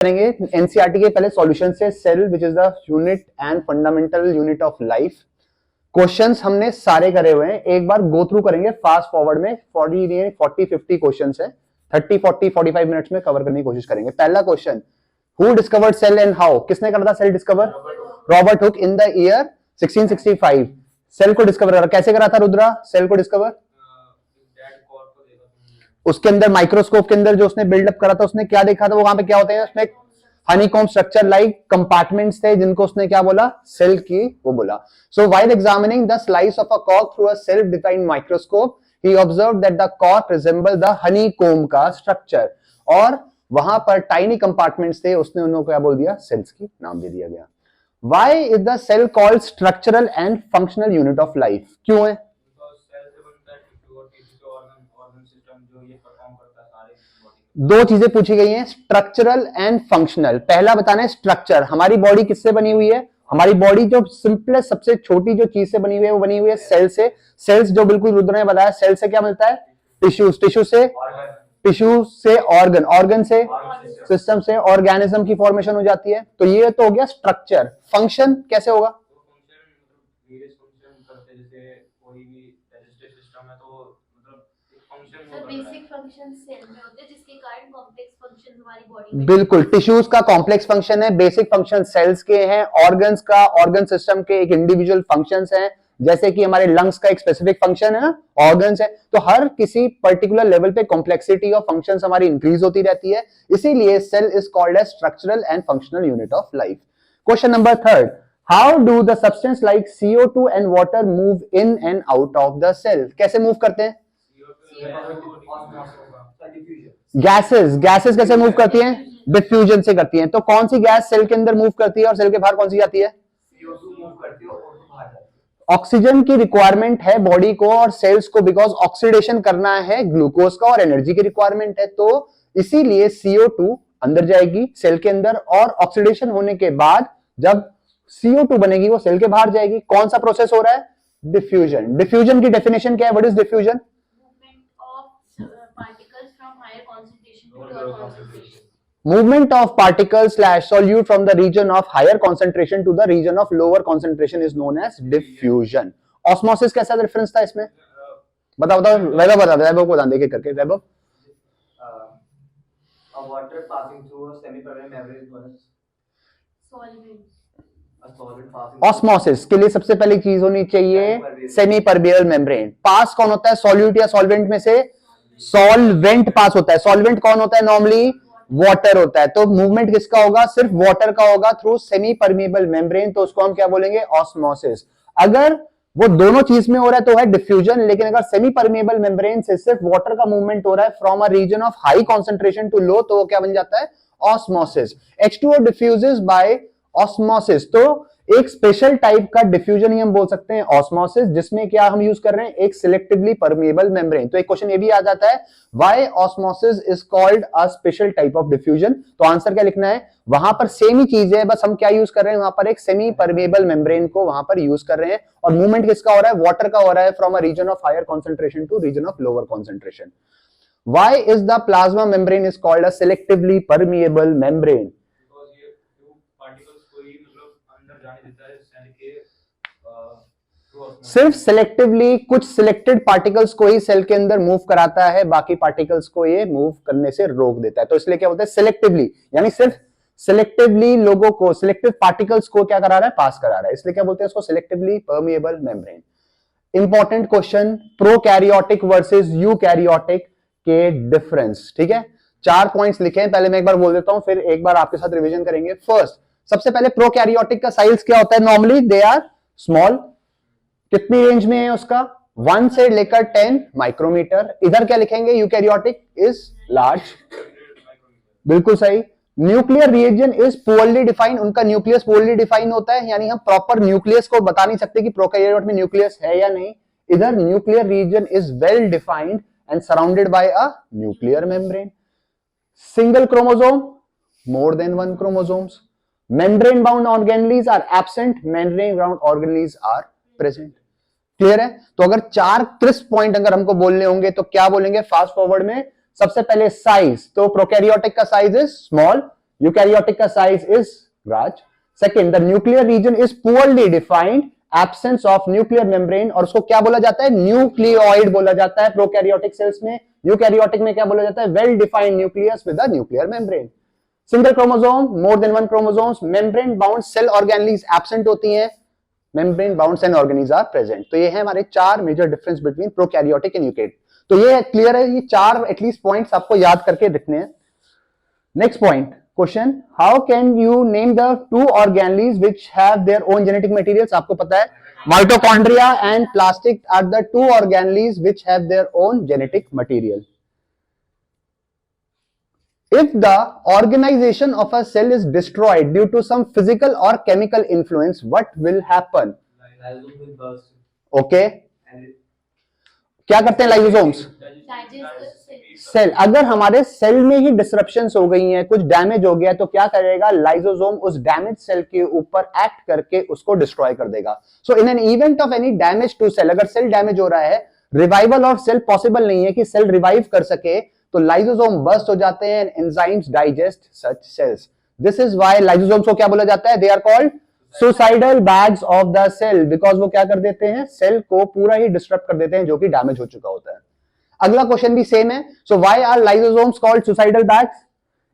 करेंगे एनसीईआरटी के पहले सॉल्यूशन से। Cell which is the unit and fundamental unit of life. Questions हमने सारे करे हुए हैं, एक बार गो थ्रू करेंगे फास्ट फॉरवर्ड में। 40-50 क्वेश्चंस है, 30-40-45 मिनट्स में कवर करने की कोशिश करेंगे। पहला question, who discovered cell and how? किसने करा था cell discover? Robert Hooke in the year 1665 cell को डिस्कवर करा। कैसे करा था रुद्रा सेल को डिस्कवर? उसके अंदर माइक्रोस्कोप के अंदर जो उसने बिल्डअप करा था, उसने क्या देखा था? वो वहां पे क्या होते हैं, उसमें हनीकॉम्ब स्ट्रक्चर लाइक कंपार्टमेंट्स थे, जिनको उसने क्या बोला? सेल की वो बोला। सो while examining the slice of a cork through a self defined microscope he observed that the cork resemble the honeycomb का स्ट्रक्चर। और वहां पर टाइनी कंपार्टमेंट्स थे, उसने उनको क्या बोल दिया? सेल्स की नाम दे दिया गया। Why is the cell called structural and functional unit of life? क्यों है? दो चीजें पूछी गई हैं, स्ट्रक्चरल एंड फंक्शनल। पहला बताना है स्ट्रक्चर, हमारी बॉडी किससे बनी हुई है? हमारी बॉडी जो सिंपलेस्ट सबसे छोटी जो चीज से बनी हुई है वो बनी हुई है सेल से। सेल्स जो बिल्कुल रुद्र ने बताया, सेल से क्या मिलता है? टिश्यूज, टिश्यू से ऑर्गन, ऑर्गन से सिस्टम से ऑर्गेनिज्म की फॉर्मेशन हो जाती है। तो ये तो हो गया स्ट्रक्चर। फंक्शन कैसे होगा? बेसिक फंक्शन सेल में होते हैं, जिसके कारण कॉम्प्लेक्स फंक्शन हमारी बॉडी में। बिल्कुल, टिश्यूज का कॉम्प्लेक्स फंक्शन है, बेसिक फंक्शन सेल्स के हैं, ऑर्गन्स का ऑर्गन सिस्टम के एक इंडिविजुअल फंक्शंस हैं। जैसे कि हमारे लंग्स का एक स्पेसिफिक फंक्शन है ना, ऑर्गन्स है। तो हर किसी पर्टिकुलर लेवल पे कॉम्प्लेक्सिटी ऑफ फंक्शंस हमारी इंक्रीज होती रहती है, इसीलिए cell is called as structural and functional unit of life. Question number 3, how do the substance like CO2 and water move in and out of the cell? कैसे move करते हैं? Gases कैसे move करती हैं? डिफ्यूजन से करती हैं। तो कौन सी गैस सेल के अंदर मूव करती है और सेल के बाहर कौन सी जाती है? ऑक्सीजन की रिक्वायरमेंट है बॉडी को और सेल्स को, बिकॉज ऑक्सीडेशन करना है ग्लूकोज का और एनर्जी की रिक्वायरमेंट है। तो इसीलिए CO2 अंदर जाएगी सेल के अंदर, और ऑक्सीडेशन होने के बाद जब CO2 बनेगी वो सेल के बाहर जाएगी। कौन सा प्रोसेस हो रहा है? डिफ्यूजन। डिफ्यूजन की डेफिनेशन क्या है? What is diffusion? Movement of particles / solute from the region of higher concentration to the region of lower concentration is known as diffusion. Osmosis कैसा रेफरेंस था इसमें? बताओ वैभव को देख करके। वैभव, water passing through a semi-permeable membrane is known as solvent. Osmosis के लिए सबसे पहली चीज होनी चाहिए सेमी परमेबल मेम्ब्रेन। पास कौन होता है सॉल्यूट या सॉल्वेंट में से? सॉल्वेंट पास होता है। सॉल्वेंट कौन होता है? नॉर्मली वाटर होता है। तो मूवमेंट किसका होगा? सिर्फ वाटर का होगा थ्रू सेमी परमेबल मेम्ब्रेन। तो उसको हम क्या बोलेंगे? ऑस्मोसिस। अगर वो दोनों चीज में हो रहा है तो है डिफ्यूजन। लेकिन अगर सेमी परमेबल मेम्ब्रेन से सिर्फ वाटर का मूवमेंट हो रहा है from a region of high concentration to low, तो वो क्या बन जाता है? Osmosis. H2O diffuses by osmosis. तो एक स्पेशल टाइप का डिफ्यूजन ही हम बोल सकते हैं ऑस्मोसिस, जिसमें क्या हम यूज कर रहे हैं? एक सिलेक्टिवली परमेबल मेम्ब्रेन। तो एक क्वेश्चन ये भी आ जाता है, why osmosis is called a special type of diffusion? तो आंसर क्या लिखना है? वहां पर सेम ही चीज है, बस हम क्या यूज कर रहे हैं? वहां पर एक सेमी परमेबल मेम्ब्रेन को वहां पर यूज कर रहे हैं, और मूवमेंट किसका हो रहा है? वाटर का हो रहा है from a region of higher concentration to region of lower concentration. Why is the plasma membrane is called a selectively permeable membrane? सिर्फ सिलेक्टिवली कुछ सिलेक्टेड पार्टिकल्स को ही सेल के अंदर मूव कराता है, बाकी पार्टिकल्स को ये मूव करने से रोक देता है। तो इसलिए क्या होता है? सिलेक्टिवली, यानी सिर्फ सिलेक्टिवली लोगों को, सिलेक्टिव पार्टिकल्स को क्या करा रहा है? पास करा रहा है। इसलिए क्या बोलते हैं इसको? Selectively permeable membrane. Important question, prokaryotic versus eukaryotic के डिफरेंस। ठीक है, 4 पॉइंट्स लिखे हैं, पहले मैं एक बार बोल देता हूं, फिर एक बार आपके साथ रिवीजन करेंगे। फर्स्ट, सबसे पहले प्रोकैरियोटिक का साइज क्या होता है? Normally they are small. कितनी रेंज में है उसका? 1 से लेकर 10 माइक्रोमीटर। इधर क्या लिखेंगे? Eukaryotic is large. बिल्कुल सही। Nuclear region is poorly defined. उनका न्यूक्लियस पुअरली डिफाइन होता है, यानी हम प्रॉपर न्यूक्लियस को बता नहीं सकते कि प्रोकैरियोट में न्यूक्लियस है या नहीं। इधर nuclear region is well defined and surrounded by a nuclear membrane. Single chromosome, more than 1 chromosomes. Membrane bound organelles are absent, membrane bound organelles are present. Clear है? तो अगर 4 क्रिस्प पॉइंट अगर हमको बोलने होंगे तो क्या बोलेंगे फास्ट फॉरवर्ड में? सबसे पहले साइज, तो प्रोकैरियोटिक का साइज इज स्मॉल, यूकैरियोटिक का size is Raj. Second, the nuclear region is poorly defined, absence of nuclear membrane, और उसको क्या बोला जाता है, न्यूक्लियोइड बोला जाता है प्रोकैरियोटिक सेल्स में। यूकैरियोटिक में क्या बोला जाता है, well defined nucleus with a nuclear membrane. Single chromosome, more than one chromosomes, membrane bound cell organelles absent होती हैं, membrane bound cell organelles are present. तो ये है हमारे 4 major difference between prokaryotic and eukaryotic. तो ये क्लियर है, ये 4 एटलीस्ट पॉइंट्स आपको याद करके रखने हैं। Next point question, how can you name the 2 organelles which have their own genetic materials. आपको पता है mitochondria and plastic are the 2 organelles which have their own genetic material. If the organization of a cell is destroyed due to some physical or chemical influence, what will happen? Lysosome will burst. Okay. And it, क्या करते हैं lysosomes? Cell, अगर हमारे cell में ही disruptions हो गई हैं, कुछ डैमेज हो गया, तो क्या करेगा लाइसोसोम, उस डैमेज सेल के ऊपर एक्ट करके उसको डिस्ट्रॉय कर देगा। So in an event of any damage to cell, अगर सेल डैमेज हो रहा है, रिवाइवल ऑफ सेल पॉसिबल नहीं है कि सेल रिवाइव कर सके, तो लाइसोसोम बर्स्ट हो जाते हैं and enzymes digest such cells. This is why lysosomes को क्या बोला जाता है, they are called suicidal bags of the cell, because वो क्या कर देते हैं, सेल को पूरा ही डिस्टर्ब कर देते हैं जो कि डैमेज हो चुका होता है। अगला क्वेश्चन भी सेम है, so why are lysosomes called suicidal bags?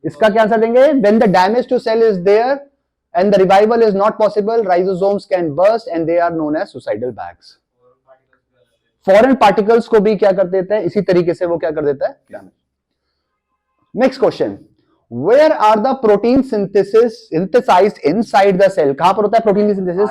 इसका क्या आंसर देंगे, when the damage to cell is there and the revival is not possible, lysosomes can burst and they are known as suicidal bags. Foreign particles को भी क्या कर देते हैं, इसी तरीके से वो क्या कर देता है, damage. Next question, where are the protein synthesized inside the cell? कहां पर होता है प्रोटीन की सिंथेसिस?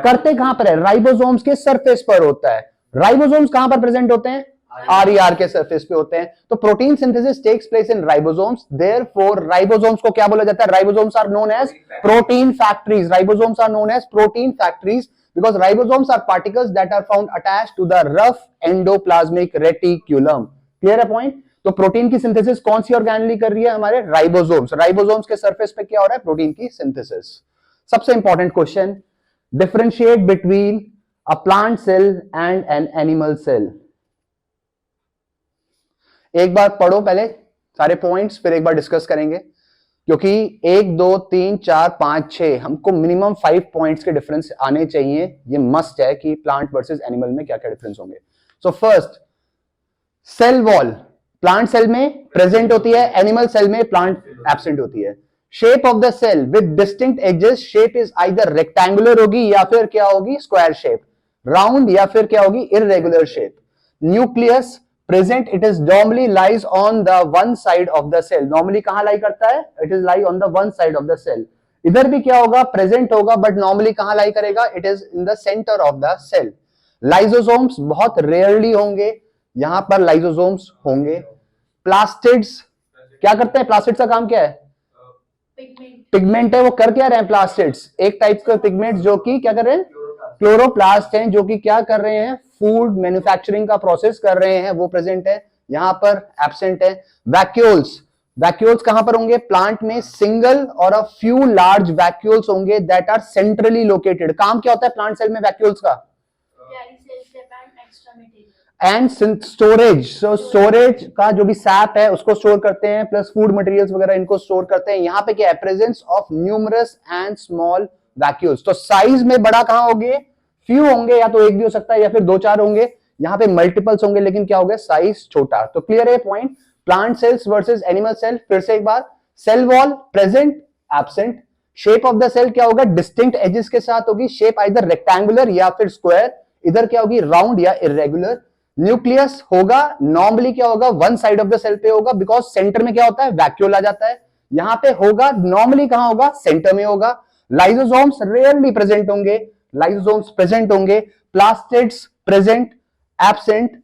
करते कहां पर है, राइबोसोम्स के सरफेस पर होता है। राइबोसोम्स कहां पर प्रेजेंट होते हैं, आरईआर के सरफेस पे होते हैं। तो protein synthesis takes place in ribosomes, therefore ribosomes को क्या बोला जाता है, ribosomes are known as protein factories. Ribosomes are known as protein factories because ribosomes are particles that are found attached to the rough endoplasmic reticulum. Clear है point? तो protein की synthesis कौन सी organelle कर रही है, हमारे राइबोसोम्स। राइबोसोम्स के surface पे क्या हो रहा है, प्रोटीन की सिंथेसिस। सबसे important question, differentiate between a plant cell and an animal cell. एक बार पढ़ो पहले सारे पॉइंट्स, फिर एक बार डिस्कस करेंगे, क्योंकि 1 2 3 4 5 6 हमको मिनिमम 5 पॉइंट्स के डिफरेंस आने चाहिए। ये मस्ट है कि प्लांट वर्सेस एनिमल में क्या क्या डिफरेंस होंगे। So first, cell wall plant cell में प्रेजेंट होती है, एनिमल सेल में प्लांट एब्सेंट होती है। Shape of the cell with distinct edges, shape is either rectangular होगी या फिर क्या होगी, स्क्वायर शेप, राउंड या फिर क्या होगी, irregular shape. Nucleus present, it is normally lies on the one side of the cell. normally कहां लाई करता है, it is lie on the one side of the cell. इधर भी क्या होगा, present होगा, but normally कहां लाई करेगा, it is in the center of the cell. lysosomes बहुत rarely होंगे, यहां पर lysosomes होंगे। plastids क्या करते हैं, plastids का काम क्या है, पिगमेंट है। वो कर क्या रहे हैं प्लास्टिड्स, एक टाइप का पिगमेंट जो कि क्या कर रहे हैं, क्लोरोप्लास्ट हैं, जो कि क्या कर रहे हैं, फूड मैन्युफैक्चरिंग का प्रोसेस कर रहे हैं, वो प्रेजेंट है, यहां पर एब्सेंट है। वैक्यूल्स, वैक्यूल्स कहां पर होंगे, प्लांट में सिंगल और अ फ्यू लार्ज वैक्यूल्स होंगे दैट आर सेंट्रली लोकेटेड। काम क्या होता है प्लांट सेल में वैक्यूल्स का, एंड स्टोरेज। सो स्टोरेज का जो भी सैप है उसको स्टोर करते हैं, प्लस फूड मटेरियल्स वगैरह इनको स्टोर करते हैं। यहाँ पे क्या है, presence of numerous and small vacuoles. तो साइज में बड़ा कहां होंगे, फ्यू होंगे, या तो एक भी हो सकता है या फिर 2-4 होंगे, यहाँ पे मल्टीपल्स होंगे, लेकिन क्या होगा, साइज छोटा। तो क्लियर है point, plant cells versus animal cell. फिर से एक बार, cell wall present absent, shape of the cell क्या होगा, डिस्टिंक्ट एजेस के साथ होगी, शेप आइदर रेक्टेंगुलर या फिर स्क्वायर, इधर क्या होगी, राउंड या इररेगुलर। न्यूक्लियस होगा, नॉर्मली क्या होगा, one side of the cell पे होगा, बिकॉज सेंटर में क्या होता है, वैक्यूल आ जाता है। यहां पे होगा, नॉर्मली कहां होगा, सेंटर में होगा। लाइसोसोम्स रेयरली प्रेजेंट होंगे, लाइसोसोम्स प्रेजेंट होंगे। Plastids present absent.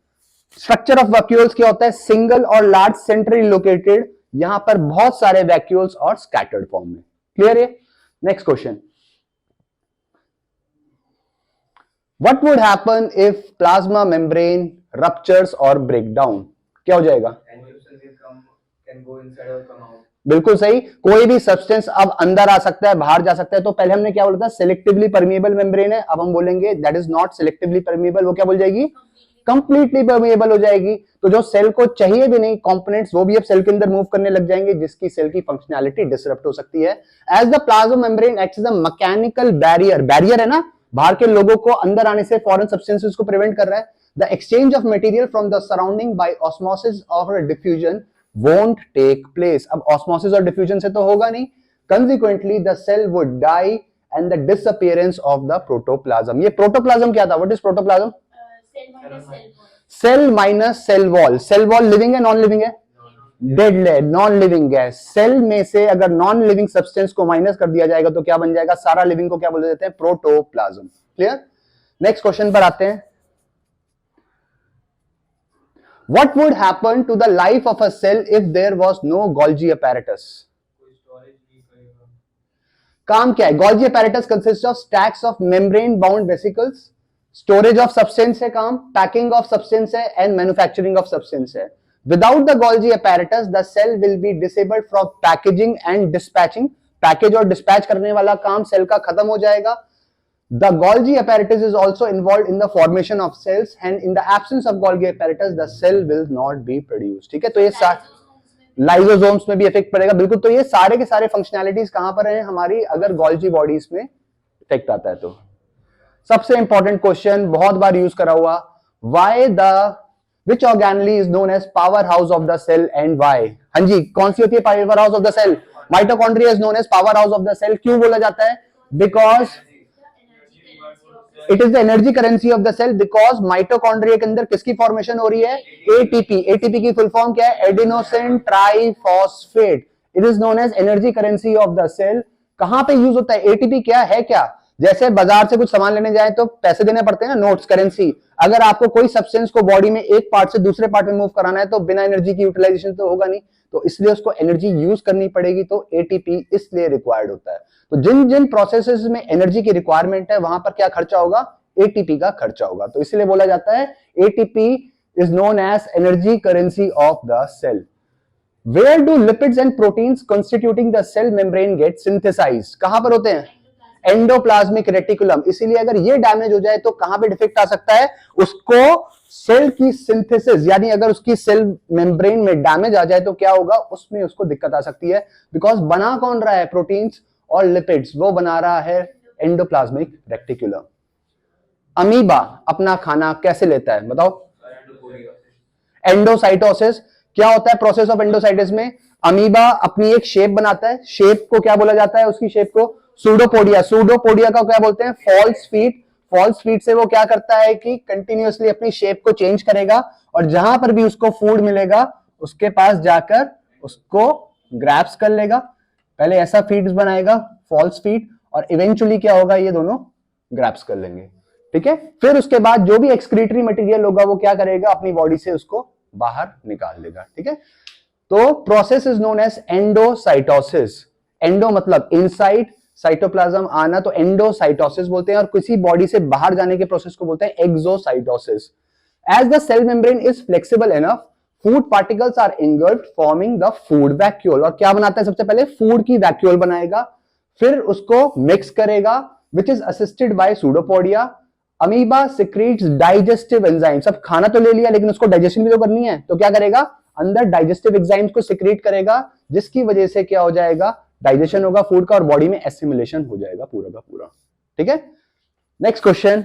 Structure of vacuoles क्या होता है, सिंगल और लार्ज सेंट्रली लोकेटेड, यहां पर बहुत सारे वैक्यूल्स और स्कैटर्ड फॉर्म में। क्लियर है? Next question, what would happen if plasma membrane ruptures और ब्रेक डाउन? क्या हो जाएगा, बिल्कुल सही, कोई भी सब्सटेंस अब अंदर आ सकता है, बाहर जा सकता है। तो पहले हमने क्या बोला था, सिलेक्टिवली परमिएबल मेम्ब्रेन है, अब हम बोलेंगे that is not selectively permeable, वो क्या बोल जाएगी, कंप्लीटली परमेएबल हो जाएगी। तो जो सेल को चाहिए भी नहीं कंपोनेंट्स वो भी अब सेल के अंदर मूव करने लग जाएंगे, जिसकी सेल की फंक्शनैलिटी डिसरप्ट हो सकती है। As the plasma membrane acts as a mechanical barrier, barrier है ना, बाहर के लोगों को अंदर आने से, फॉरेन सब्सटेंसेस को प्रिवेंट कर रहा है। The exchange of material from the surrounding by osmosis और डिफ्यूजन वोंट टेक प्लेस। अब ऑस्मोसिस और डिफ्यूजन से तो होगा नहीं, consequently the cell would die and the disappearance of the protoplasm। ये प्रोटोप्लाज्म क्या था? What is protoplasm? Cell minus cell wall. Cell wall living है नॉन लिविंग है? डेड है, नॉन लिविंग है। सेल में से अगर नॉन लिविंग सब्सटेंस को माइनस कर दिया जाएगा तो क्या बन जाएगा? सारा लिविंग को क्या बोल देते हैं? प्रोटोप्लाज्म। क्लियर? नेक्स्ट क्वेश्चन पर आते हैं। What would happen to the life of a cell if there was no Golgi apparatus? काम क्या है? Golgi apparatus consists of stacks of membrane bound vesicles, storage of substance है काम, packing of substance है and manufacturing of substance है। Without the Golgi apparatus, the cell will be disabled from packaging and dispatching। Package और dispatch करने वाला काम cell का खत्म हो जाएगा। The Golgi apparatus is also involved in the formation of cells, and in the absence of Golgi apparatus, the cell will not be produced। ठीक है, तो ये लाइसोसोम्स में भी इफेक्ट पड़ेगा, बिल्कुल। तो ये सारे के सारे फंक्शनैलिटीज कहां पर हैं हमारी, अगर Golgi बॉडीज में इफेक्ट आता है तो। सबसे इंपॉर्टेंट क्वेश्चन, बहुत बार यूज करा हुआ, why the which organelle is known as power house of the cell and why? हाँ जी, कौन सी होती है power house of the cell? Mitochondria is known as power house of the cell. क्यों बोला जाता है? Because it is the energy currency of the cell, because mitochondria के अंदर किसकी फॉर्मेशन हो रही है? एटीपी। एटीपी की फुल फॉर्म क्या है? Adenosine triphosphate. It is known as energy currency of the cell. कहां पे यूज होता है? एटीपी क्या है? क्या जैसे बाजार से कुछ सामान लेने जाए तो पैसे देने पड़ते हैं ना, नोट्स, करेंसी। अगर आपको कोई सब्सटेंस को बॉडी में एक पार्ट से दूसरे पार्ट में मूव कराना है तो बिना एनर्जी की यूटिलाइजेशन तो होगा नहीं, तो इसलिए उसको एनर्जी यूज करनी पड़ेगी, तो एटीपी इसलिए रिक्वायर्ड होता है। तो जिन जिन प्रोसेसेस में एनर्जी की रिक्वायरमेंट है वहां पर क्या खर्चा होगा? एटीपी का खर्चा होगा। तो इसलिए बोला जाता है ATP is known as energy currency of the cell. Where do lipids and proteins constituting the cell membrane get synthesized? कहां पर होते हैं? Endoplasmic reticulum. इसीलिए अगर ये डैमेज हो जाए तो कहां पे डिफेक्ट आ सकता है? उसको सेल की सिंथेसिस, यानी अगर उसकी सेल मेम्ब्रेन में डैमेज आ जाए तो क्या होगा? उसमें उसको दिक्कत आ सकती है। बिकॉज बना कौन रहा है? प्रोटीन्स और लिपिड्स, वो बना रहा है एंडोप्लाज्मिक रेटिकुलम। अमीबा अपना खाना कैसे लेता है बताओ? एंडोसाइटोसिस। क्या होता है प्रोसेस ऑफ एंडोसाइटिस में? अमीबा अपनी एक शेप बनाता है। शेप को क्या बोला जाता है? उसकी शेप को सूडोपोडिया। सूडोपोडिया का क्या बोलते हैं? False feet. फॉल्स फीट से वो क्या करता है कि कंटिन्यूअसली अपनी शेप को चेंज करेगा और जहां पर भी उसको फूड मिलेगा उसके पास जाकर उसको ग्रैब्स कर लेगा। पहले ऐसा फीट्स बनाएगा, फॉल्स फीट, और इवेंचुअली क्या होगा? ये दोनों ग्रैब्स कर लेंगे। ठीक है, फिर उसके बाद जो भी एक्सक्रीटरी मटेरियल होगा वो क्या करेगा? अपनी बॉडी से उसको बाहर निकाल लेगा। ठीक है, तो process is known as endocytosis. Endo मतलब इनसाइड, साइटोप्लाज्म आना, तो एंडोसाइटोसिस बोलते हैं, और किसी बॉडी से बाहर जाने के प्रोसेस को बोलते हैं exocytosis. As the cell membrane is flexible enough, food particles are engulfed forming the food vacuole. और क्या बनाता है? सबसे पहले फूड की वैक्यूल बनाएगा, फिर उसको मिक्स करेगा, which is assisted by pseudopodia. Amoeba secretes digestive enzymes. अब खाना तो ले लिया लेकिन उसको डाइजेशन भी तो करनी है, तो क्या करेगा? अंदर डाइजेस्टिव एंजाइम्स को सिक्रीट करेगा, जिसकी वजह से क्या हो जाएगा? डाइजेशन होगा फूड का और बॉडी में एसिमिलेशन हो जाएगा पूरा का पूरा। ठीक है, next question,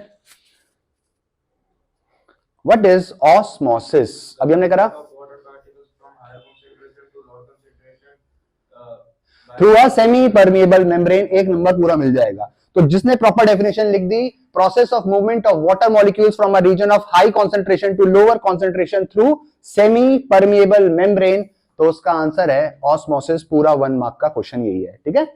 what is osmosis? अभी हमने करा through a semi permeable membrane. एक नंबर पूरा मिल जाएगा। तो जिसने प्रॉपर डेफिनेशन लिख दी, process of movement of water molecules from a region of high concentration to lower concentration through semi permeable membrane, तो उसका आंसर है ऑस्मोसिस। पूरा 1 मार्क का क्वेश्चन यही है। ठीक है,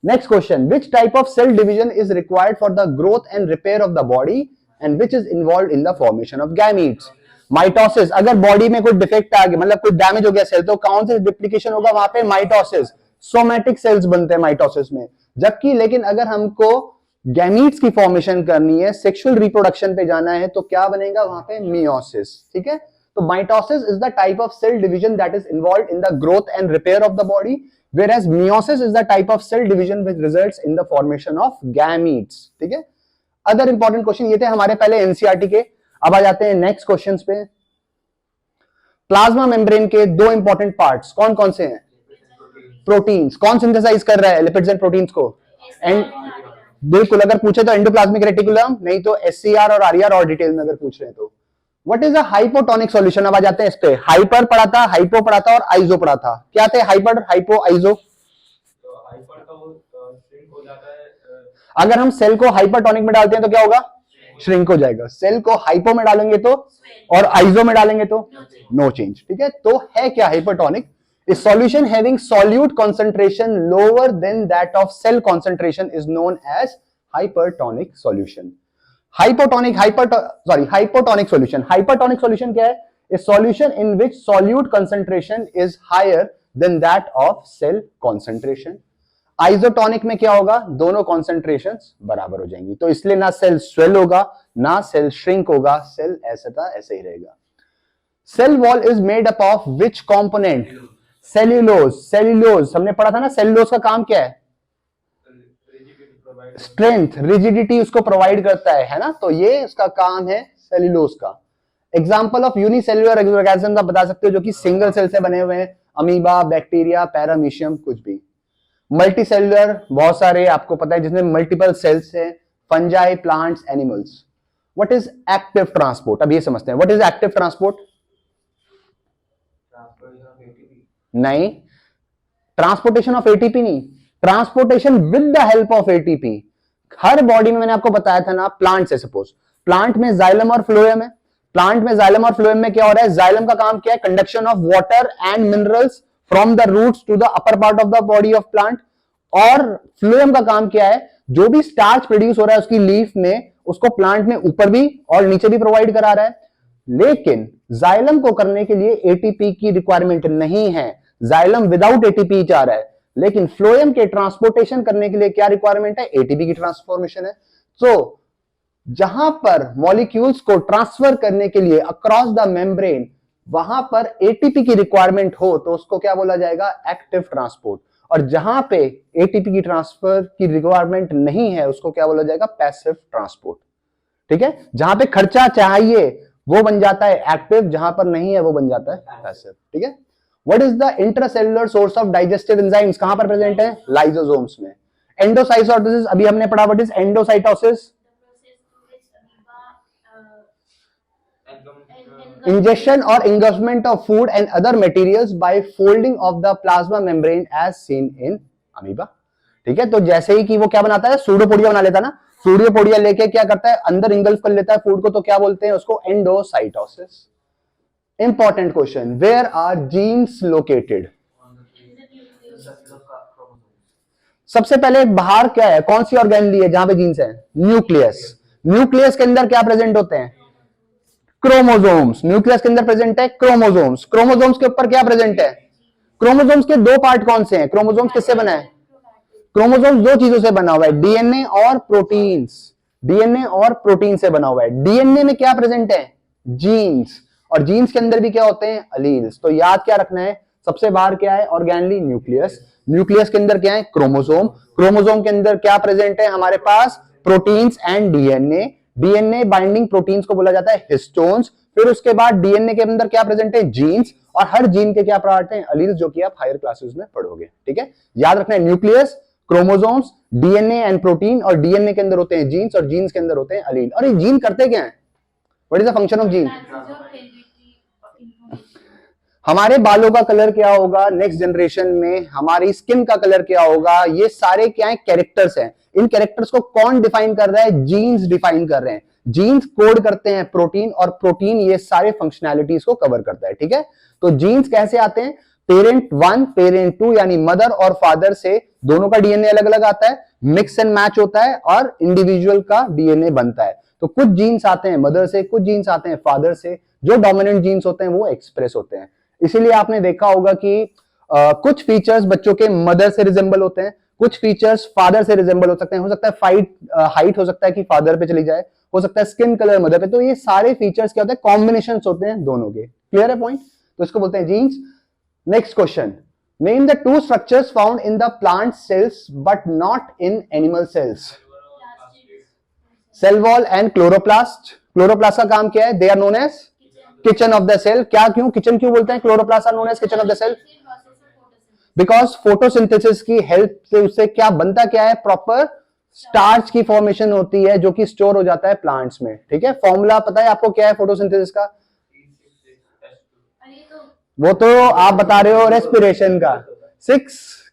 next question, which type of cell division is required for the growth and repair of the body and which is involve in the formation of gametes? Mitosis. अगर body में कोई defect आ गया, मतलब कोई डैमेज हो गया सेल, तो कौन से डिप्लीकेशन होगा वहां पे? माइटोसिस। सोमैटिक सेल्स बनते हैं माइटोसिस में। जबकि लेकिन अगर हमको गैमीट्स की फॉर्मेशन करनी है, सेक्सुअल रिप्रोडक्शन पे जाना है, तो क्या बनेगा वहां पे? मियोसिस। ठीक है, तो mitosis is the type of cell division that is involve in the growth and repair of the body, whereas meiosis is the type of cell division which results in the formation of gametes। ठीक है, other important question ये थे हमारे पहले NCERT के। अब आ जाते हैं नेक्स्ट क्वेश्चंस पे। प्लाज्मा मेम्ब्रेन के दो इंपॉर्टेंट पार्ट्स कौन कौन से हैं? प्रोटीन्स। कौन सिंथेसाइज कर रहा है लिपिड्स एंड प्रोटीन्स को? एंड बिल्कुल, अगर पूछे तो एंडोप्लाज्मिक रेटिकुलम, नहीं तो एससीआर और आरईआर, और डिटेल में अगर पूछ रहे हैं तो what is a hypotonic solution. अब आ जाते हैं इस पे। हाइपर पढ़ा था, हाइपो पढ़ा था और आइजो पढ़ा था। क्या थे हाइपर, हाइपो, आइजो? तो हाइपर का वो shrink हो जाता है अगर हम सेल को हाइपरटोनिक में डालते हैं तो क्या होगा? श्रिंक हो जाएगा। सेल को हाइपो में डालेंगे तो, और आइजो में डालेंगे तो नो चेंज। ठीक है, तो है क्या hypertonic? A solution having solute concentration lower than that of cell concentration is known as hypertonic solution. Hypotonic solution. Hypertonic solution क्या है? A solution in which solute concentration is higher than that of cell concentration. Isotonic में क्या होगा? दोनों concentrations बराबर हो जाएंगी, तो इसलिए ना सेल स्वेल होगा ना सेल श्रिंक होगा, सेल ऐसा था ऐसे ही रहेगा। Cell wall is made up of which component? Cellulose. Cellulose हमने पढ़ा था ना, सेल्यूलोज का काम क्या है? स्ट्रेंथ, रिजिडिटी उसको प्रोवाइड करता है ना, तो ये उसका काम है सेल्यूलोज का। एग्जांपल ऑफ यूनिसेल्युलर ऑर्गेनिज्म आप बता सकते हो जो कि सिंगल सेल से बने हुए हैं? अमीबा, बैक्टीरिया, पैरामीशियम, कुछ भी। मल्टी सेल्युलर बहुत सारे आपको पता है जिसमें मल्टीपल सेल्स है, fungi, plants, animals. What is active transport? अब ये समझते हैं, व्हाट इज एक्टिव ट्रांसपोर्ट? नहीं, ट्रांसपोर्टेशन ऑफ एटीपी नहीं, transportation with the help of ATP. Her body में मैंने आपको बताया था ना, प्लांट से सपोज प्लांट में जाइलम और फ्लोएम है। प्लांट में जाइलम और फ्लोएम में क्या हो रहा है? जाइलम का काम क्या है? Conduction of water and minerals from the roots to the upper part of the body of plant. और फ्लोएम का काम क्या है? जो भी स्टार्च प्रोड्यूस हो रहा है उसकी लीफ में, उसको प्लांट में ऊपर भी और नीचे भी प्रोवाइड करा रहा है। लेकिन जाइलम को करने के लिए एटीपी की रिक्वायरमेंट नहीं है, जाइलम विदाउट एटीपी जा रहा है। लेकिन फ्लोएम के ट्रांसपोर्टेशन करने के लिए क्या रिक्वायरमेंट है? एटीपी की ट्रांसफॉर्मेशन है। तो जहां पर मॉलिक्यूल्स को ट्रांसफर करने के लिए अक्रॉस द मेम्ब्रेन वहां पर एटीपी की रिक्वायरमेंट हो तो उसको क्या बोला जाएगा? Active transport. और जहां पे एटीपी की ट्रांसफर की रिक्वायरमेंट नहीं है उसको क्या बोला जाएगा? Passive transport. ठीक है, जहां पे खर्चा चाहिए वो बन जाता है एक्टिव, जहां पर नहीं है वो बन जाता है पैसिव। ठीक है, what is the intracellular source of digestive enzymes? कहां पर प्रेजेंट है? लाइसोसोम्स में। एंडोसाइटोसिस अभी हमने पढ़ा, what is endocytosis? Ingestion or engulfment of food and other materials by folding of the plasma membrane as seen in amoeba. ठीक है, तो जैसे ही कि वो क्या बनाता है? सूडोपोडिया बना लेता है ना, सूडोपोडिया लेके क्या करता है? अंदर इंगल्फ कर लेता है फूड को, तो क्या बोलते हैं उसको? Endocytosis. Important question, where are genes located? सबसे पहले बाहर क्या है? कौन सी ऑर्गेनली है जहां पे जीन्स है? न्यूक्लियस। न्यूक्लियस के अंदर क्या प्रेजेंट होते हैं? क्रोमोसोम्स। न्यूक्लियस के अंदर प्रेजेंट है क्रोमोसोम्स। क्रोमोसोम्स के ऊपर क्या प्रेजेंट है? क्रोमोसोम्स के दो पार्ट कौन से हैं? क्रोमोसोम्स किससे बना है? क्रोमोसोम्स दो चीजों से बना हुआ है, डीएनए और प्रोटीन्स। डीएनए और प्रोटीन से बना हुआ है। डीएनए में क्या प्रेजेंट है? जीन्स। और जीन्स के अंदर भी क्या होते हैं? अलील्स। तो याद क्या रखना है? सबसे बाहर क्या है? Organelle nucleus. न्यूक्लियस के अंदर क्या है? क्रोमोसोम। क्रोमोसोम के अंदर क्या प्रेजेंट है हमारे पास? Proteins and DNA. DNA binding proteins को बोला जाता है हिस्टोन्स। फिर उसके बाद डीएनए के अंदर क्या प्रेजेंट है? जीन्स। और हर जीन के क्या पार्ट हैं? अलील्स, जो कि आप हायर क्लासेस में पढ़ोगे। ठीक है, याद रखना है, nucleus, chromosomes, DNA and protein. और डीएनए के अंदर होते हैं जीन्स और जीन्स के अंदर होते हैं अलील। और ये जीन करते क्या है? What is the function of gene? हमारे बालों का कलर क्या होगा नेक्स्ट जनरेशन में? हमारी स्किन का कलर क्या होगा? ये सारे क्या है? कैरेक्टर्स हैं। इन कैरेक्टर्स को कौन डिफाइन कर रहा है? जीन्स डिफाइन कर रहे हैं। जीन्स कोड करते हैं प्रोटीन, और प्रोटीन ये सारे फंक्शनैलिटीज को कवर करता है। ठीक है, तो जीन्स कैसे आते हैं? पेरेंट 1, पेरेंट 2 यानी मदर और फादर से दोनों का डीएनए अलग अलग आता है, मिक्स एंड मैच होता है और इंडिविजुअल का डीएनए बनता है। तो कुछ जीन्स आते हैं मदर से, कुछ जीन्स आते हैं फादर से। जो डोमिनेंट जीन्स होते हैं वो एक्सप्रेस होते हैं। इसीलिए आपने देखा होगा कि कुछ फीचर्स बच्चों के मदर से रिजेंबल होते हैं, कुछ फीचर्स फादर से रिजेंबल हो सकते हैं। हो सकता है हाइट हो सकता है कि फादर पे चली जाए, हो सकता है स्किन कलर मदर पे। तो ये सारे फीचर्स क्या होते हैं? कॉम्बिनेशंस होते हैं दोनों के। क्लियर है पॉइंट? तो इसको बोलते हैं genes. Next question, name the two structures found in the plant cells but not in animal cells. Cell wall and chloroplast. Chloroplast का काम क्या है? They are known as kitchen of the cell. क्या, क्यों किचन क्यों बोलते हैं? Chloroplast are known as kitchen of the cell because photosynthesis की हेल्प से उससे क्या बनता क्या है? प्रॉपर स्टार्च की फॉर्मेशन होती है जो कि स्टोर हो जाता है प्लांट्स में। ठीक है, फॉर्मूला पता है आपको क्या है फोटोसिंथेसिस का? वो तो आप बता रहे हो रेस्पिरेशन का। 6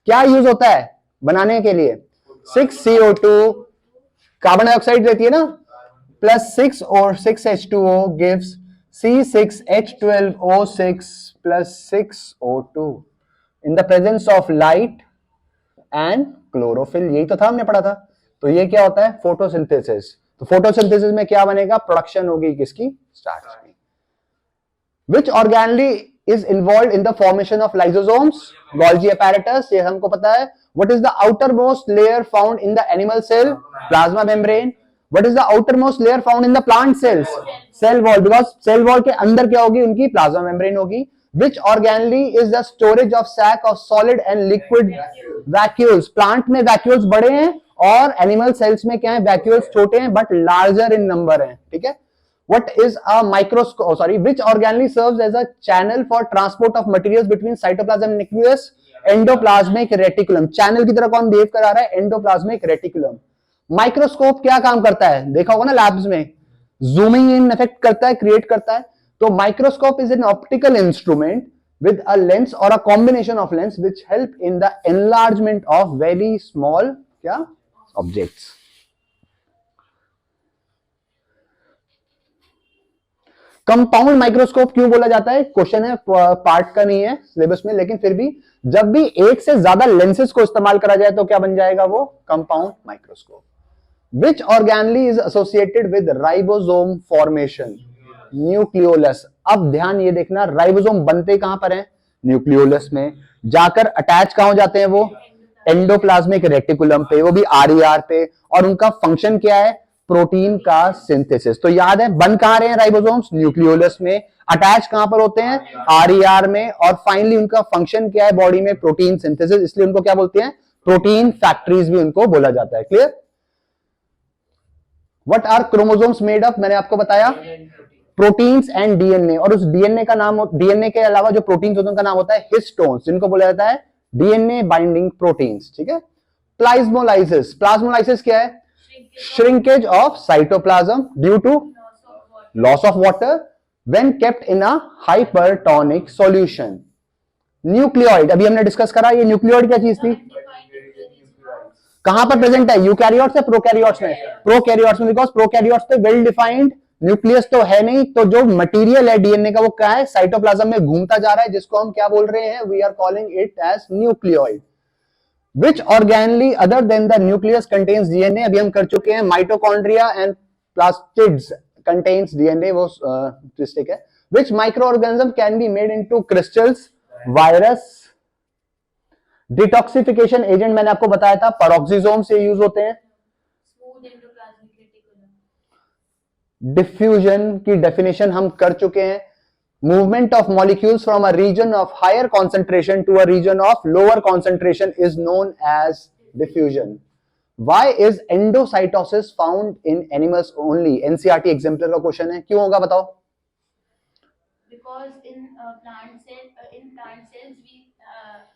क्या यूज होता है बनाने के लिए? 6 CO2 कार्बन डाइऑक्साइड रहती है ना, प्लस 6 और 6 H2O gives C6H12O6 plus 6O2 in the presence of light and chlorophyll. यही तो था, हमने पढ़ा था। तो ये क्या होता है? फोटोसिंथेसिस। तो फोटोसिंथेसिस में क्या बनेगा? प्रोडक्शन होगी किसकी? स्टार्च की। Which organelle is involved in the formation of lysosomes? Golgi apparatus, ये हमको पता है। What is the outermost layer found in the animal cell? Plasma membrane. What is the outermost layer found in the plant cells? Cell wall, because cell wall के अंदर क्या होगी? उनकी plasma membrane होगी। Which organelle is the storage of sac of solid and liquid vacuoles? Plant में vacuoles बड़े हैं और animal cells में क्या है? Vacuoles छोटे हैं but larger in number हैं। ठीक है। What is a microscope? Which organelle serves as a channel for transport of materials between cytoplasm and nucleus? Endoplasmic reticulum. Channel की तरह कौन बिहेव करा रहा है? Endoplasmic reticulum. माइक्रोस्कोप क्या काम करता है? देखा होगा ना लैब्स में, जूमिंग इन इफेक्ट करता है, क्रिएट करता है। तो microscope is an optical instrument with a lens or a combination of lens which help in the enlargement of very small क्या objects. कंपाउंड माइक्रोस्कोप क्यों बोला जाता है? क्वेश्चन है, पार्ट का नहीं है सिलेबस में, लेकिन फिर भी जब भी एक से ज्यादा लेंसेज को इस्तेमाल करा जाए तो क्या बन जाएगा? वो compound microscope. Which organelle is associated with ribosome formation? Nucleolus. अब ध्यान ये देखना, राइबोसोम बनते कहां पर है? न्यूक्लियोलस में। जाकर अटैच कहां हो जाते हैं? वो एंडोप्लाज्मिक रेटिकुलम पे, वो भी RER पे। और उनका फंक्शन क्या है? प्रोटीन का सिंथेसिस। तो याद है, बन कहां रहे हैं राइबोसोम्स? न्यूक्लियोलस में। अटैच कहां पर होते हैं? RER में। और फाइनली उनका फंक्शन क्या है बॉडी में? Protein synthesis. इसलिए उनको क्या बोलते हैं? प्रोटीन फैक्ट्रीज भी उनको बोला जाता है। Clear? What are chromosomes made of? मैंने आपको बताया प्रोटीन्स एंड DNA। और उस DNA का नाम, DNA के अलावा जो प्रोटीन्स होते हैं उनका नाम होता है हिस्टोन्स, जिनको बोला जाता है DNA बाइंडिंग प्रोटीन्स। ठीक है। प्लाज्मोलाइसिस। प्लाज्मोलाइसिस क्या है? Shrinkage of cytoplasm due to loss of water when kept in a hypertonic solution. Nucleoid अभी हमने डिस्कस करा। ये न्यूक्लियोइड क्या चीज थी? कहां पर प्रेजेंट है? यूकैरियोट्स या प्रोकैरियोट्स में? प्रोकैरियोट्स में, बिकॉज प्रोकैरियोट्स पे वेल डिफाइंड न्यूक्लियस तो है नहीं। तो जो मटेरियल है DNA का वो क्या है? साइटोप्लाज्म में घूमता जा रहा है, जिसको हम क्या बोल रहे हैं? We are calling it as nucleoid. Which organelle other than the nucleus contains DNA? अभी हम कर चुके हैं। Mitochondria and plastids contains DNA, वो ट्विस्टिक है। Which microorganism can be made into crystals? Virus. Detoxification agent मैंने आपको बताया था, पेरोक्सिसोम से यूज होते हैं। डिफ्यूजन की डेफिनेशन हम कर चुके हैं। Movement of molecules from a region of higher concentration to a region of lower concentration is known as diffusion. Why is endocytosis found in animals only? NCERT exemplar का question है, क्यों होगा बताओ? Because in plant cells,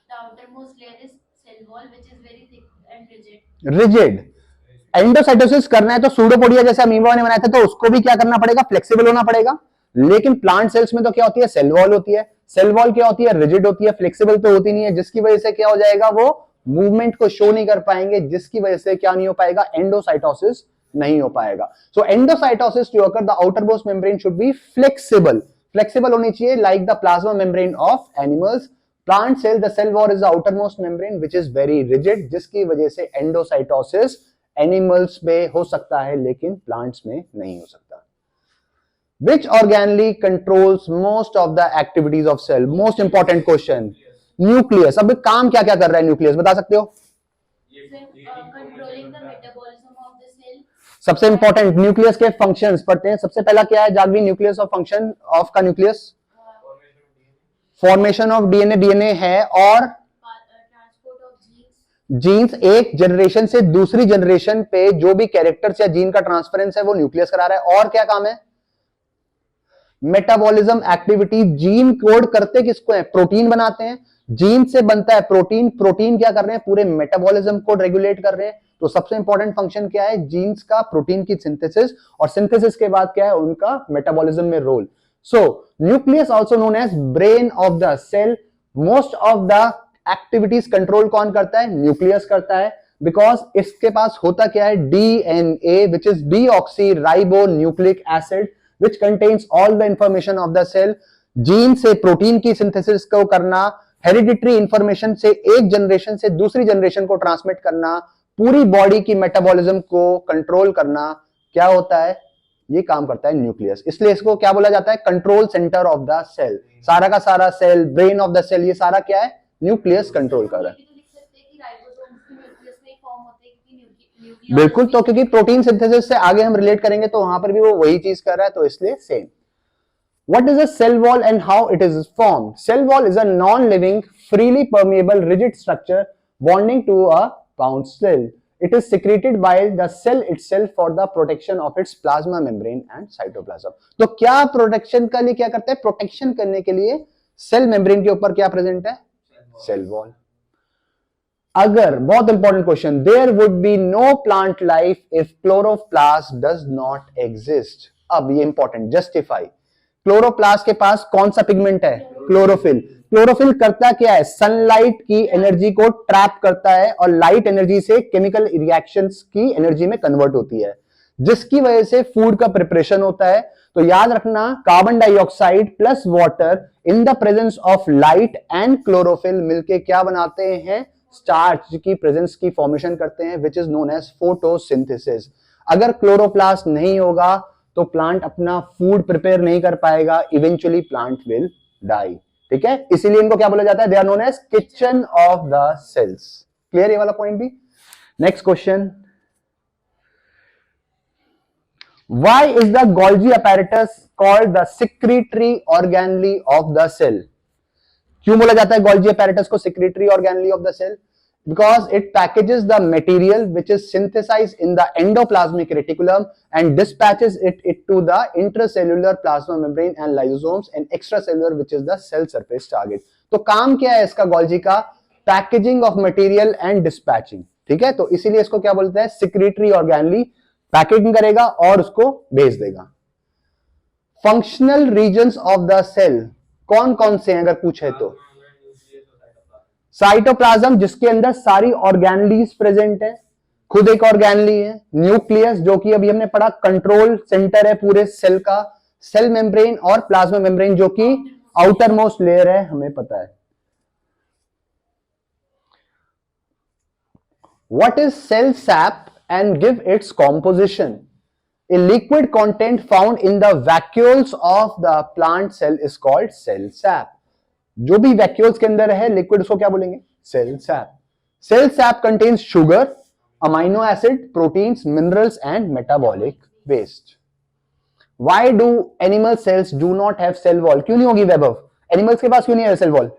the outermost layer is cell wall, which is very thick and rigid. Rigid. Endocytosis करना है तो pseudopodia जैसे amoeba ने बनाया था, तो उसको भी क्या करना पड़ेगा? फ्लेक्सिबल होना पड़ेगा। लेकिन प्लांट सेल्स में तो क्या होती है? सेल वॉल होती है। सेल वॉल क्या होती है? रिजिड होती है, फ्लेक्सिबल तो होती नहीं है, जिसकी वजह से क्या हो जाएगा? वो मूवमेंट को शो नहीं कर पाएंगे, जिसकी वजह से क्या नहीं हो पाएगा? एंडोसाइटोसिस नहीं हो पाएगा। So endocytosis to occur the outermost membrane should be flexible. Flexible होनी चाहिए, like the plasma membrane of animals. Plant cell, the cell wall is the outermost membrane which is very rigid, जिसकी वजह से endocytosis animals में हो सकता है लेकिन प्लांट्स में नहीं हो सकता। Which organelle controls most of the activities of cell? Most important question. Nucleus. अब काम क्या क्या कर रहा है न्यूक्लियस, बता सकते हो? Controlling the metabolism of the cell. सबसे इंपॉर्टेंट न्यूक्लियस के फंक्शंस पढ़ते हैं। सबसे पहला क्या है जागवी? न्यूक्लियस ऑफ फंक्शन ऑफ का न्यूक्लियस। फॉर्मेशन ऑफ DNA है, और Transport of genes. जीन्स एक जनरेशन से दूसरी जनरेशन पे जो भी कैरेक्टर्स या जीन का ट्रांसफरेंस है वो न्यूक्लियस करा रहा है। और क्या काम है? मेटाबॉलिज्म एक्टिविटी, जीन कोड करते किसको है, प्रोटीन बनाते हैं, जीन से बनता है प्रोटीन, प्रोटीन क्या कर रहे हैं, पूरे मेटाबॉलिज्म को रेगुलेट कर रहे हैं। तो सबसे इंपॉर्टेंट फंक्शन क्या है, जीन्स का प्रोटीन की सिंथेसिस, और सिंथेसिस के बाद क्या है, उनका मेटाबॉलिज्म में role. So nucleus also known as brain of the cell. Most of the activities control कौन करता है, न्यूक्लियस करता है, बिकॉज इसके पास होता क्या है, DNA which is deoxy ribo nucleic acid which contains all the information of the cell. Gene से प्रोटीन की सिंथेसिस को करना, हेरिडिटरी इंफॉर्मेशन से एक जनरेशन से दूसरी जनरेशन को ट्रांसमिट करना, पूरी बॉडी की मेटाबॉलिज्म को कंट्रोल करना, क्या होता है, ये काम करता है न्यूक्लियस। इसलिए इसको क्या बोला जाता है, control centre of the cell. सारा का सारा cell, brain of the cell, ये सारा क्या है, न्यूक्लियस कंट्रोल कर रहा है। बिल्कुल, तो क्योंकि प्रोटीन सिंथेसिस से आगे हम रिलेट करेंगे तो वहां पर भी वो वही चीज कर रहा है, तो इसलिए same. What is a cell wall and how it is formed? Cell wall is a non-living, freely permeable, rigid structure bonding to a bound cell. It is secreted by the cell itself for the protection of its plasma membrane and cytoplasm. तो क्या protection के लिए क्या करते हैं, protection करने के लिए सेल मेम्ब्रेन के ऊपर क्या प्रेजेंट है, सेल वॉल। अगर, बहुत important question, there would be no plant life if chloroplast does not exist. अब ये इंपॉर्टेंट, जस्टिफाई। क्लोरोप्लास्ट के पास कौन सा पिगमेंट है, क्लोरोफिल। क्लोरोफिल करता क्या है, सनलाइट की एनर्जी को ट्रैप करता है और लाइट एनर्जी से केमिकल रिएक्शंस की एनर्जी में कन्वर्ट होती है, जिसकी वजह से फूड का प्रिपरेशन होता है। तो याद रखना, carbon dioxide plus water in the presence of light and chlorophyll मिलके क्या बनाते हैं, स्टार्च की प्रेजेंस की फॉर्मेशन करते हैं, which is known as photosynthesis. अगर क्लोरोप्लास्ट नहीं होगा तो प्लांट अपना फूड प्रिपेयर नहीं कर पाएगा, इवेंचुअली प्लांट विल डाई। ठीक है, इसीलिए इनको क्या बोला जाता है, they are known as kitchen of the cells. Clear ये वाला पॉइंट भी। Next question, why is the Golgi apparatus called the secretory organelle of the cell? क्यों बोला जाता है गोल्जी अपैरेटस को secretory organelle of the cell? Because it packages the material which is synthesized in the endoplasmic reticulum and dispatches it to the intracellular plasma membrane and lysosomes and extracellular which is the cell surface target. तो काम क्या है इसका Golgi का, packaging of material and dispatching. ठीक है, तो इसीलिए इसको क्या बोलते हैं, सिक्रीटरी ऑर्गेनली, पैकेजिंग करेगा और उसको भेज देगा। Functional regions of the cell कौन कौन से हैं अगर पूछे तो, साइटोप्लाज्म जिसके अंदर सारी ऑर्गेनलीज प्रेजेंट है, खुद एक ऑर्गेनली है, न्यूक्लियस जो कि अभी हमने पढ़ा कंट्रोल सेंटर है पूरे सेल का, सेल मेम्ब्रेन और प्लाज्मा मेम्ब्रेन जो कि आउटर मोस्ट लेयर है, हमें पता है। What is cell sap and give its composition? A liquid content found in the vacuoles of the plant cell is called cell sap. जो भी वैक्यूल्स के अंदर है लिक्विड, उसको क्या बोलेंगे, cell sap. Cell sap contains sugar, amino acid, proteins, minerals and metabolic waste. Why do animal cells do not have cell wall? क्यों नहीं होगी वैभव, एनिमल्स के पास क्यों नहीं है सेल वॉल?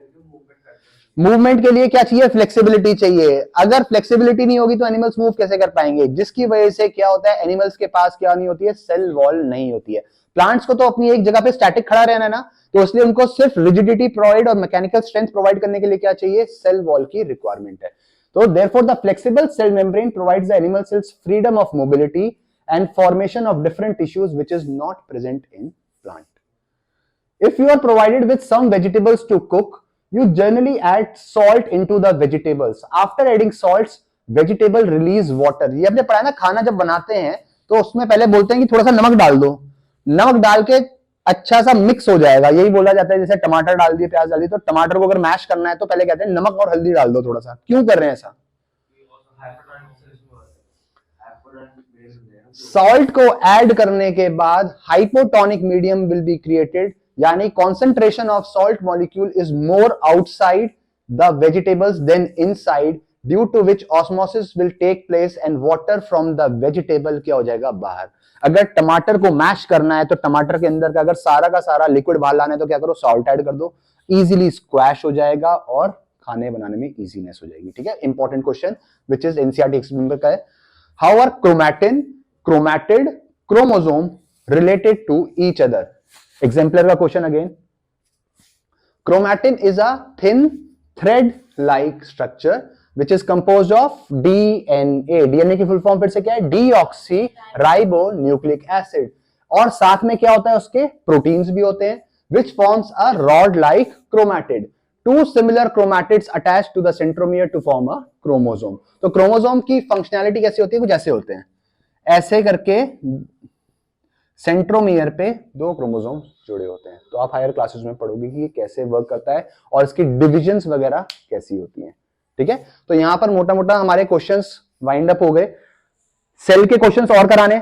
मूवमेंट के लिए क्या चाहिए, फ्लेक्सिबिलिटी चाहिए। अगर फ्लेक्सिबिलिटी नहीं होगी तो एनिमल्स मूव कैसे कर पाएंगे, जिसकी वजह से क्या होता है, एनिमल्स के पास क्या नहीं होती है, सेल वॉल नहीं होती है। प्लांट्स को तो अपनी एक जगह पे स्टैटिक खड़ा रहना है ना, तो इसलिए उनको सिर्फ रिजिडिटी प्रोवाइड और मैकेनिकल स्ट्रेंथ प्रोवाइड करने के लिए क्या चाहिए, सेल वॉल की रिक्वायरमेंट है। तो therefore the flexible cell membrane provides the animal cells freedom of mobility and formation of different tissues which is not present in plant. If you are provided with some vegetables to cook, you generally add salt into the vegetables. After adding salts, vegetable release water. ये आपने पढ़ा है ना, खाना जब बनाते हैं तो उसमें पहले बोलते हैं कि थोड़ा सा नमक डाल दो, नमक डाल के अच्छा सा मिक्स हो जाएगा, यही बोला जाता है। जैसे टमाटर डाल दिए, प्याज डाल दिए, तो टमाटर को अगर मैश करना है तो पहले कहते हैं नमक और हल्दी डाल दो थोड़ा सा। क्यों कर रहे हैं ऐसा? सॉल्ट को ऐड करने के बाद hypotonic medium will be created, यानी concentration of salt molecule is more outside the vegetables than inside, due to which osmosis will take place and water from the vegetable क्या हो जाएगा, बाहर। अगर टमाटर को मैश करना है तो टमाटर के अंदर का अगर सारा का सारा लिक्विड बाहर लाना है तो क्या करो, सॉल्ट ऐड कर दो, इजीली स्क्वैश हो जाएगा और खाने बनाने में इजीनेस हो जाएगी। ठीक है, important question which is NCERT experiment का है। How are chromatin, chromatid, chromosome related to each other? Exemplar का question again, chromatin is a thin thread like structure which is composed of DNA. DNA की full form फिर से क्या है, deoxy ribo nucleic acid, और साथ में क्या होता है उसके प्रोटीन्स भी होते हैं, which forms a rod like chromatid. Two similar chromatids attach to the centromere to form a chromosome. तो क्रोमोसोम की फंक्शनैलिटी कैसी होती है, कुछ ऐसे होते हैं, ऐसे करके सेंट्रोमियर पे दो क्रोमोसोम जुड़े होते हैं। तो आप हायर क्लासेस में पढ़ोगे कि ये कैसे वर्क करता है और इसकी डिविजन्स वगैरह कैसी होती हैं। ठीक है, तो यहां पर मोटा मोटा हमारे क्वेश्चंस वाइंड अप हो गए। सेल के क्वेश्चंस और कराने